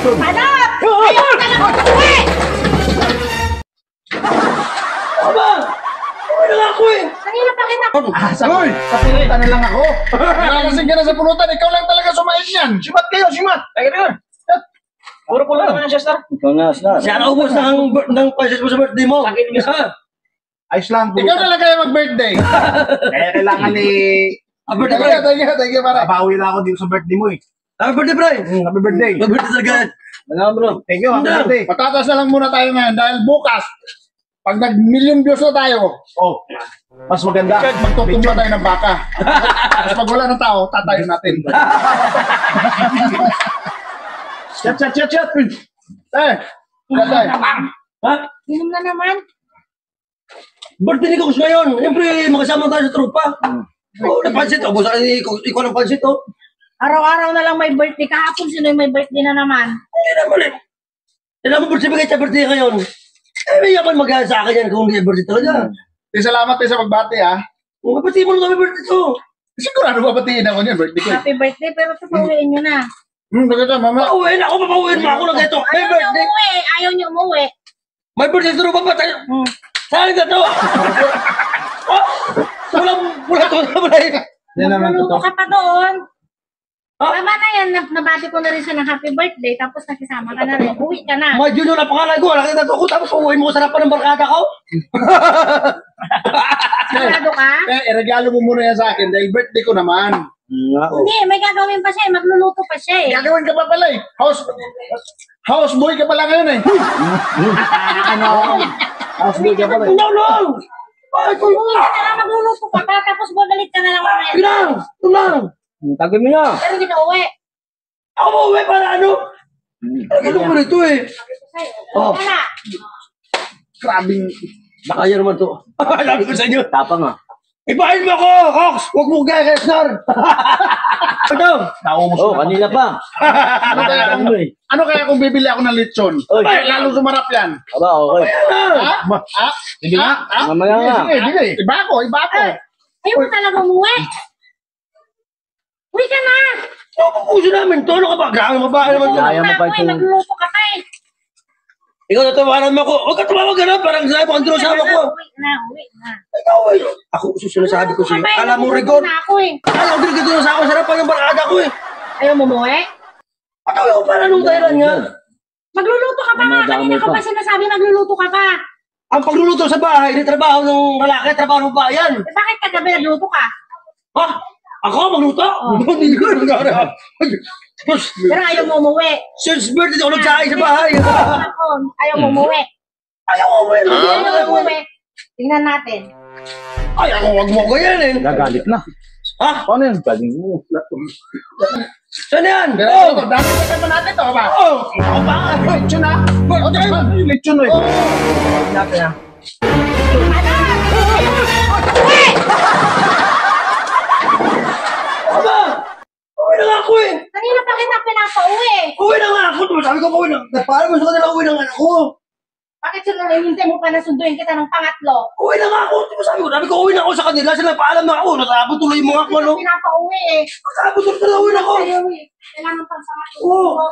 Hanap! Ayaw ka lang mag-uwi! Aba! Uwi na nga ako eh! Kanina pa kita... Hoy! Sa pulutan na lang ako. Nakalasing ka na sa pulutan. Ikaw lang talaga sumayin yan. Simat kayo, simat. Teka. Puro pulutan naman siya, sir. Ikaw na, sir. Siya naubos ng pansit mo sa birthday mo. Lagi niya sa... Ayos lang. Ikaw na lang kayo mag-birthday. Kaya kailangan Thank you, para. Babawi na ako dito sa birthday mo eh. Happy birthday, Bray! Happy birthday. Happy birthday agad! Ano, bro? Thank you, happy birthday. Patatas na lang muna tayo ngayon dahil bukas, pag nag-million views na tayo, mas maganda, magtutumba tayo ng baka. Tapos pag wala ng tao, tatayo natin. Chat. Tatay. Ha? Inom na naman. Birthday ni Cox ngayon. Siyempre, makasama tayo sa trupa. Oo, napansit. Ubus ako ni Cox. Ikaw ng pansit, oh. Araw-araw na lang may birthday. Kahapon sino yung may birthday na naman? Hindi naman eh. Kailangan mo birthday sa birthday ngayon. May yaman mag-ahal sa akin yan kung hindi birthday talaga. Salamat tayo sa pagbati, ha. Kung kapatid mo na kami birthday to. Sigurado babatiin ako niyan, birthday ko. Happy birthday, pero tutuwiin nyo na. Bagay mama. Papauwiin ako mo na ganito. May Ayaw nyo birthday. umuwi. Ayaw nyo umuwi. May birthday sa trupa pa tayo. Saan ka to? Wala to. Magluluto ka pa doon. Ha? Tama na yan. Nabati ko na rin siya ng happy birthday. Tapos nakisama ka na rin. Uwi ka na. May Junior na pangalan ko. Nakita ko. Tapos uuwiin mo sa harapan ng barkada ko. Sigurado ka? Regalo mo muna yan sa akin dahil birthday ko naman. Hindi. May gagawin pa siya. Magluluto pa siya eh. Gagawin ka pa pala eh. Houseboy ka pala ngayon eh. Houseboy ka pala eh. No! Ay, Uwi ka na lang. Magluluto ka pa. Tapos babalik ka na lang mamaya. Tunang! Tagay mo na. Pero hindi ka uwi. Ako mauwi para ano? Ano ko rito eh? Oh. Ka na. Grabing. Nakaya naman to. Alam ko sa inyo. Tapang ah. Ibahin mo ako, Cox! Huwag mo gaya kay Snar! Ano? Naumos Oh, na. kanina pa. Ano kaya kung bibili ako ng lechon? Oy. Ay, lalo sumarap yan. Aba, okay. Sige nga. Mamaya nga. Sige. Iba ako. Ayaw mo talaga umuwi. Uwi ka na. Ano ang puso namin to? Ano ka ba? Grabe mabahay naman to. Kaya mo pa ito. Magluluto ka pa eh. Ikaw natawanan mo ako. Huwag ka tumawag ka na. Parang sinabi ko ang dinasama ko. Uwi na. Ikaw eh. Ako susunasabi ko sa'yo. Alam mo, Rigor. Ako eh. Ayaw din ka dinasama ko sa harapan ng barkada ko eh. Ayaw mo umuwi? Patawin ko para nung dahilan nga. Magluluto ka pa nga. Kanina ko pa sinasabi magluluto ka pa. Ang pagluluto sa bahay, hindi trabaho ng lalaki, trabaho ng bayan. Eh, bakit kagabi nagluto ka? Ha? Ako magluto? Hindi ko nangyari. Pero ayaw mo umuwi. Since birthday ako nagsahay sa bahay. Ako, ayaw mo umuwi. Ayaw ko umuwi. Ayaw mo umuwi. Tingnan natin. Ay, ako wag mo ko yan eh. Gagalit na. Ha? Paano yan? Galing mo. Saan yan? Oh, dati ka pa natin to, ba? Oh! Ako ba? Lechon ha? Lechon eh. Natin ha. Ano? Ayaw mo umuwi! Aba! Uwi na nga ako eh. Kanina pa kita pinapauwi. Uwi na nga ako. Sabi ko uwi na. Paano mo sa kanila uwi na nga ako? Bakit hintay mo pa na sunduin kita ng pangatlo? Uwi na nga ako. Sabi ko uwi na ako sa kanila. Sila paalam na ako. Nasabot tuloy mo nga ako. Ano? Pinapauwi eh. Nasabot tuloy na uwi na ako. Ayaw eh. Kailangan pang pangatlo. Oo.